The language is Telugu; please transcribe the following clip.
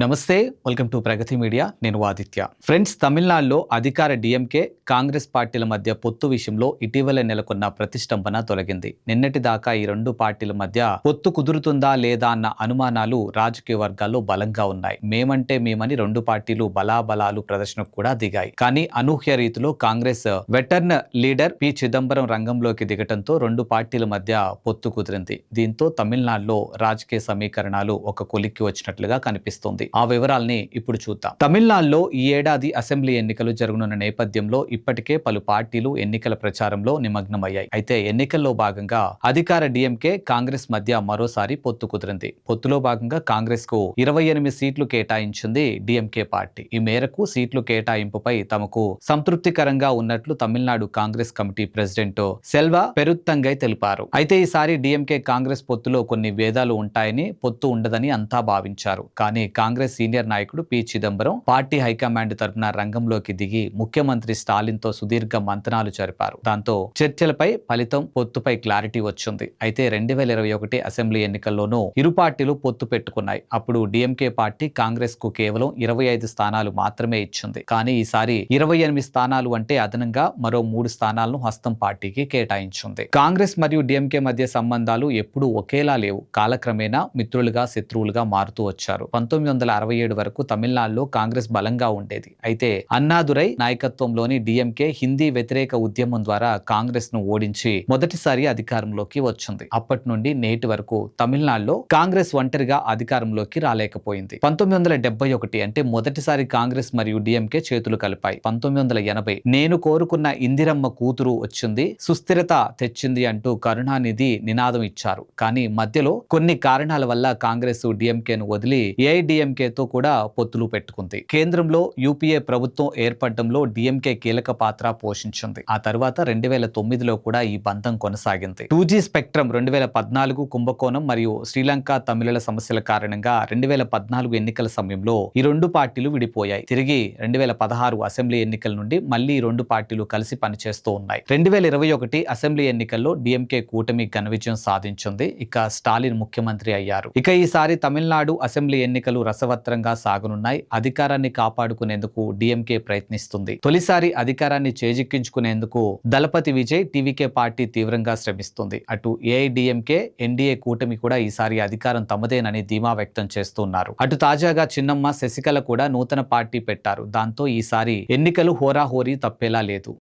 నమస్తే, వెల్కమ్ టు ప్రగతి మీడియా. నేను ఆదిత్య. ఫ్రెండ్స్, తమిళనాడులో అధికార డిఎంకే కాంగ్రెస్ పార్టీల మధ్య పొత్తు విషయంలో ఇటీవల నెలకొన్న ప్రతిష్టంభన తొలగింది. నిన్నటి దాకా ఈ రెండు పార్టీల మధ్య పొత్తు కుదురుతుందా లేదా అన్న అనుమానాలు రాజకీయ వర్గాల్లో బలంగా ఉన్నాయి. మేమని రెండు పార్టీలు బలాబలాలు ప్రదర్శనకు కూడా దిగాయి. కానీ అనూహ్య రీతిలో Congress veteran leader P Chidambaram రంగంలోకి దిగటంతో రెండు పార్టీల మధ్య పొత్తు కుదిరింది. దీంతో తమిళనాడులో రాజకీయ సమీకరణాలు ఒక కొలిక్కి వచ్చినట్లుగా కనిపిస్తోంది. ఆ వివరాల్ని ఇప్పుడు చూద్దాం. తమిళనాడులో ఈ ఏడాది అసెంబ్లీ ఎన్నికలు జరగనున్న నేపథ్యంలో ఇప్పటికే పలు పార్టీలు ఎన్నికల ప్రచారంలో నిమగ్నమయ్యాయి. అయితే ఎన్నికల్లో భాగంగా అధికార డిఎంకే కాంగ్రెస్ మధ్య మరోసారి పొత్తు కుదిరింది. పొత్తులో భాగంగా కాంగ్రెస్ కు 28 సీట్లు కేటాయించింది డిఎంకే పార్టీ. ఈ మేరకు సీట్లు కేటాయింపుపై తమకు సంతృప్తికరంగా ఉన్నట్లు తమిళనాడు కాంగ్రెస్ కమిటీ ప్రెసిడెంట్ సెల్వా పెరుత్తంగై తెలిపారు. అయితే ఈసారి డిఎంకే కాంగ్రెస్ పొత్తులో కొన్ని భేదాలు ఉంటాయని, పొత్తు ఉండదని అంతా భావించారు. కానీ కాంగ్రెస్ సీనియర్ నాయకుడు పి చిదంబరం పార్టీ హైకమాండ్ తరపున రంగంలోకి దిగి ముఖ్యమంత్రి స్టాలిన్ తో సుదీర్ఘ మంతనాలు జరిపారు. దాంతో చర్చలపై ఫలితం, పొత్తుపై క్లారిటీ వచ్చింది. అయితే 2021 అసెంబ్లీ ఎన్నికల్లోనూ ఇరు పార్టీలు పొత్తు పెట్టుకున్నాయి. అప్పుడు డిఎంకే పార్టీ కాంగ్రెస్ కు కేవలం 25 స్థానాలు మాత్రమే ఇచ్చింది. కానీ ఈసారి 28 స్థానాలు అంటే అదనంగా మరో 3 స్థానాలను హస్తం పార్టీకి కేటాయించింది. కాంగ్రెస్ మరియు డిఎంకే మధ్య సంబంధాలు ఎప్పుడూ ఒకేలా లేవు. కాలక్రమేణా మిత్రులుగా, శత్రువులుగా మారుతూ వచ్చారు. 1967 వరకు తమిళనాడులో కాంగ్రెస్ బలంగా ఉండేది. అయితే అన్నాదురై నాయకత్వంలోని డిఎంకే హిందీ వ్యతిరేక ఉద్యమం ద్వారా కాంగ్రెస్ ను ఓడించి మొదటిసారి అధికారంలోకి వచ్చింది. అప్పటి నుండి నేటి వరకు తమిళనాడులో కాంగ్రెస్ ఒంటరిగా అధికారంలోకి రాలేకపోయింది. 1971 అంటే మొదటిసారి కాంగ్రెస్ మరియు డిఎంకే చేతులు కలిపాయి. 1980 నేను కోరుకున్న ఇందిరమ్మ కూతురు వచ్చింది, సుస్థిరత తెచ్చింది అంటూ కరుణానిధి నినాదం ఇచ్చారు. కానీ మధ్యలో కొన్ని కారణాల వల్ల కాంగ్రెస్ డిఎంకేను వదిలి ఏఐడిఎంకేతో కూడా పొత్తులు పెట్టుకుంది. కేంద్రంలో యూపీఏ ప్రభుత్వం ఏర్పడడంలో డిఎంకే కీలక పాత్ర పోషించింది. ఆ తర్వాత 2009లో కూడా ఈ బంధం కొనసాగింది. 2G స్పెక్ట్రమ్, 2014 కుంభకోణం మరియు శ్రీలంక తమిళల సమస్యల కారణంగా 2014 ఎన్నికల సమయంలో ఈ రెండు పార్టీలు విడిపోయాయి. తిరిగి 2016 అసెంబ్లీ ఎన్నికల నుండి మళ్లీ ఈ రెండు పార్టీలు కలిసి పనిచేస్తూ ఉన్నాయి. 2021 అసెంబ్లీ ఎన్నికల్లో డిఎంకే కూటమి ఘన విజయం సాధించింది. ఇక స్టాలిన్ ముఖ్యమంత్రి అయ్యారు. ఇక ఈసారి తమిళనాడు అసెంబ్లీ ఎన్నికలు రసవత్రంగా సాగనున్నాయి. అధికారాన్ని కాపాడుకునేందుకు డిఎంకే ప్రయత్నిస్తుంది. తొలిసారి అధికారాన్ని చేజిక్కించుకునేందుకు దళపతి విజయ్ టీవీకే పార్టీ తీవ్రంగా శ్రమిస్తుంది. అటు ఏఐడిఎంకే, ఎన్డీఏ కూటమి కూడా ఈసారి అధికారం తమదేనని ధీమా వ్యక్తం చేస్తున్నారు. అటు తాజాగా చిన్నమ్మ, శశికళ కూడా నూతన పార్టీ పెట్టారు. దాంతో ఈసారి ఎన్నికలు హోరాహోరీ తప్పేలా లేదు.